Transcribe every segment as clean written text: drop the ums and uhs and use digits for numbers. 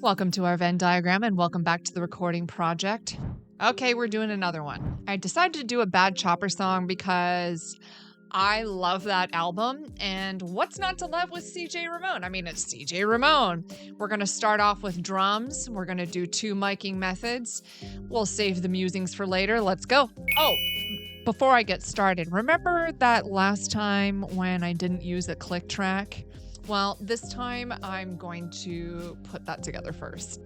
Welcome to our Venn diagram and welcome back to the recording project. Okay, we're doing another one. I decided to do a Bad Chopper song because I love that album, and what's not to love with CJ Ramone? I mean, it's CJ Ramone. We're going to start off with drums. We're going to do 2 miking methods. We'll save the musings for later. Let's go. Oh, before I get started, remember that last time when I didn't use a click track? Well, this time I'm going to put that together first.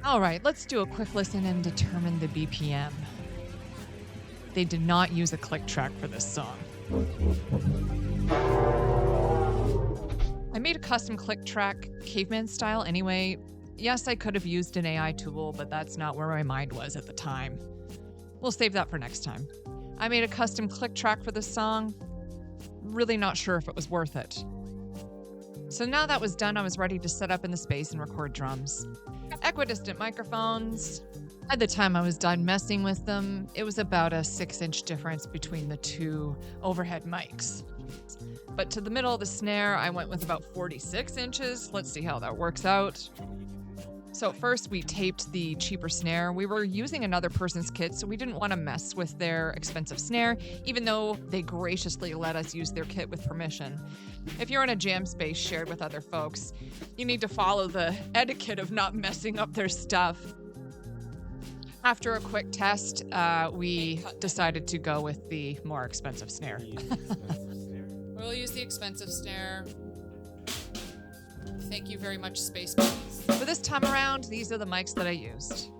All right, let's do a quick listen and determine the BPM. They did not use a click track for this song. I made a custom click track caveman style anyway. Yes, I could have used an AI tool, but that's not where my mind was at the time. We'll save that for next time. I made a custom click track for this song. Really not sure if it was worth it. So now that was done, I was ready to set up in the space and record drums. Equidistant microphones. At the time I was done messing with them, it was about a 6-inch difference between the 2 overhead mics. But to the middle of the snare, I went with about 46 inches. Let's see how that works out. So first we taped the cheaper snare. We were using another person's kit, so we didn't want to mess with their expensive snare, even though they graciously let us use their kit with permission. If you're in a jam space shared with other folks, you need to follow the etiquette of not messing up their stuff. After a quick test, we decided to go with the more expensive snare. We'll use the expensive snare. Thank you very much, Space Buddies. For this time around, these are the mics that I used.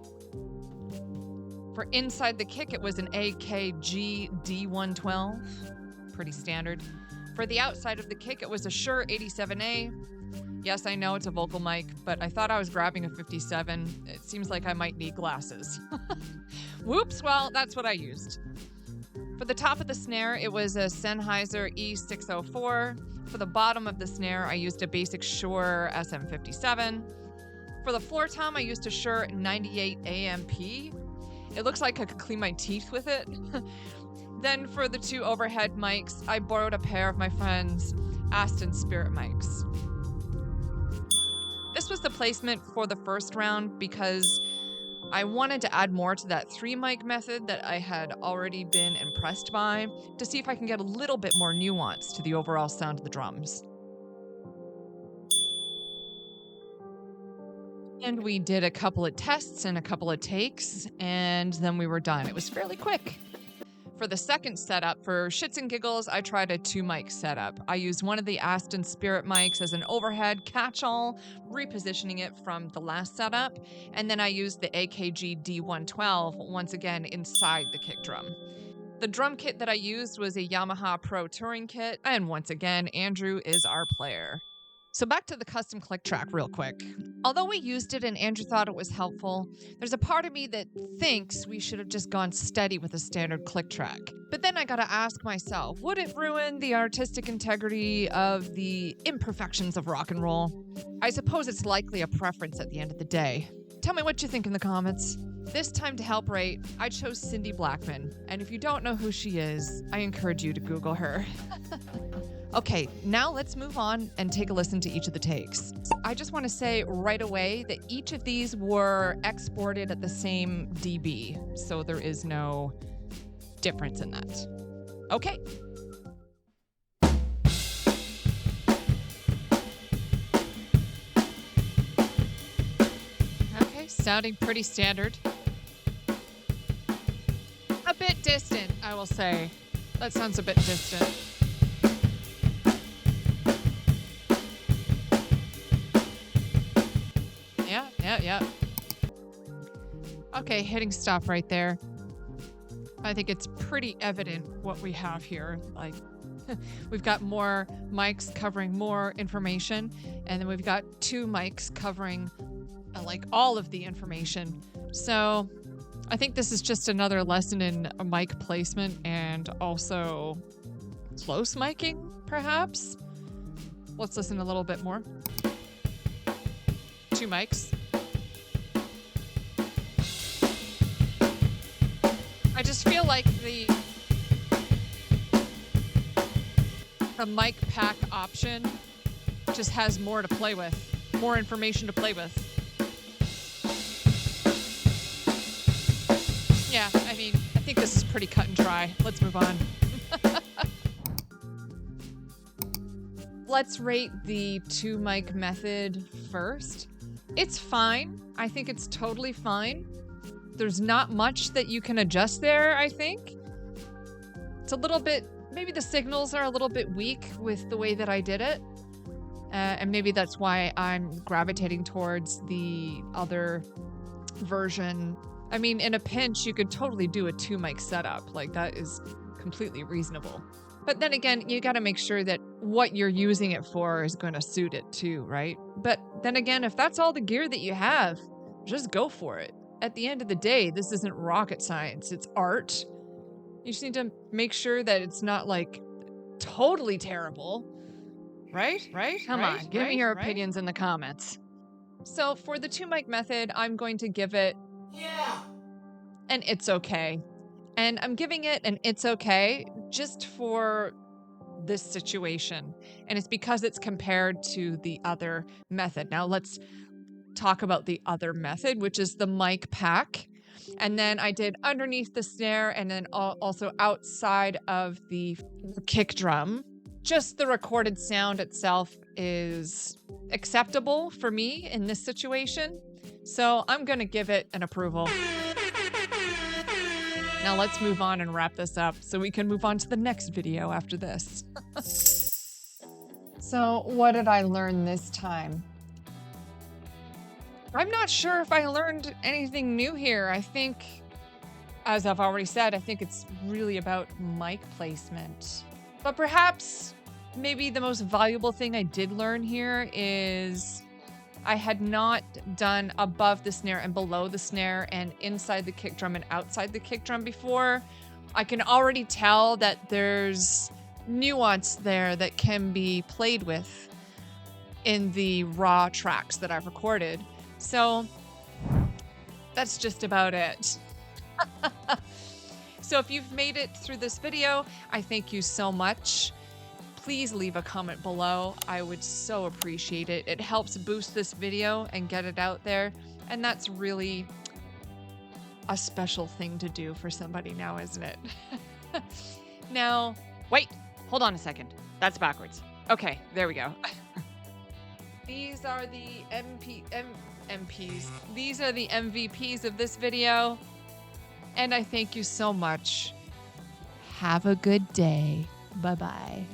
For inside the kick, it was an AKG D112. Pretty standard. For the outside of the kick, it was a Shure 87A. Yes, I know it's a vocal mic, but I thought I was grabbing a 57. It seems like I might need glasses. Whoops, well, that's what I used. For the top of the snare, it was a Sennheiser E604. For the bottom of the snare, I used a basic Shure SM57. For the floor tom, I used a Shure 98 AMP. It looks like I could clean my teeth with it. Then for the 2 overhead mics, I borrowed a pair of my friend's Aston Spirit mics. This was the placement for the first round because I wanted to add more to that 3 mic method that I had already been impressed by to see if I can get a little bit more nuance to the overall sound of the drums. And we did a couple of tests and a couple of takes, and then we were done. It was fairly quick. For the second setup, for shits and giggles, I tried a 2 mic setup. I used one of the Aston Spirit mics as an overhead catch-all, repositioning it from the last setup, and then I used the AKG D112 once again inside the kick drum. The drum kit that I used was a Yamaha Pro Touring kit, and once again, Andrew is our player. So back to the custom click track real quick. Although we used it and Andrew thought it was helpful, there's a part of me that thinks we should have just gone steady with a standard click track. But then I gotta ask myself, would it ruin the artistic integrity of the imperfections of rock and roll? I suppose it's likely a preference at the end of the day. Tell me what you think in the comments. This time to help rate, I chose Cindy Blackman. And if you don't know who she is, I encourage you to Google her. Okay, now let's move on and take a listen to each of the takes. I just want to say right away that each of these were exported at the same dB, so there is no difference in that. Okay. Okay, sounding pretty standard. A bit distant, I will say. That sounds a bit distant. Yeah. Okay, hitting stop right there. I think it's pretty evident what we have here. Like, we've got more mics covering more information, and then we've got 2 mics covering like all of the information. So I think this is just another lesson in mic placement and also close miking, perhaps. Let's listen a little bit more. 2 mics. I just feel like the mic pack option just has more to play with, more information to play with. Yeah, I mean, I think this is pretty cut and dry. Let's move on. Let's rate the 2-mic method first. It's fine. I think it's totally fine. There's not much that you can adjust there, I think. It's a little bit, maybe the signals are a little bit weak with the way that I did it. And maybe that's why I'm gravitating towards the other version. I mean, in a pinch, you could totally do a 2-mic setup. Like, that is completely reasonable. But then again, you got to make sure that what you're using it for is going to suit it too, right? But then again, if that's all the gear that you have, just go for it. At the end of the day, this isn't rocket science. It's art. You just need to make sure that it's not like totally terrible. Right? Come on, give me your opinions in the comments. So for the 2-mic method, I'm going to give it an it's okay. And I'm giving it an it's okay just for this situation. And it's because it's compared to the other method. Now let's talk about the other method, which is the mic pack. And then I did underneath the snare and then also outside of the kick drum. Just the recorded sound itself is acceptable for me in this situation. So I'm going to give it an approval. Now let's move on and wrap this up so we can move on to the next video after this. So what did I learn this time? I'm not sure if I learned anything new here. I think, as I've already said, I think it's really about mic placement. But perhaps maybe the most valuable thing I did learn here is I had not done above the snare and below the snare and inside the kick drum and outside the kick drum before. I can already tell that there's nuance there that can be played with in the raw tracks that I've recorded. So that's just about it. So if you've made it through this video, I thank you so much. Please leave a comment below. I would so appreciate it. It helps boost this video and get it out there. And that's really a special thing to do for somebody now, isn't it? Now, wait, hold on a second. That's backwards. Okay, there we go. These are the MPs. These are the MVPs of this video. And I thank you so much. Have a good day. Bye-bye.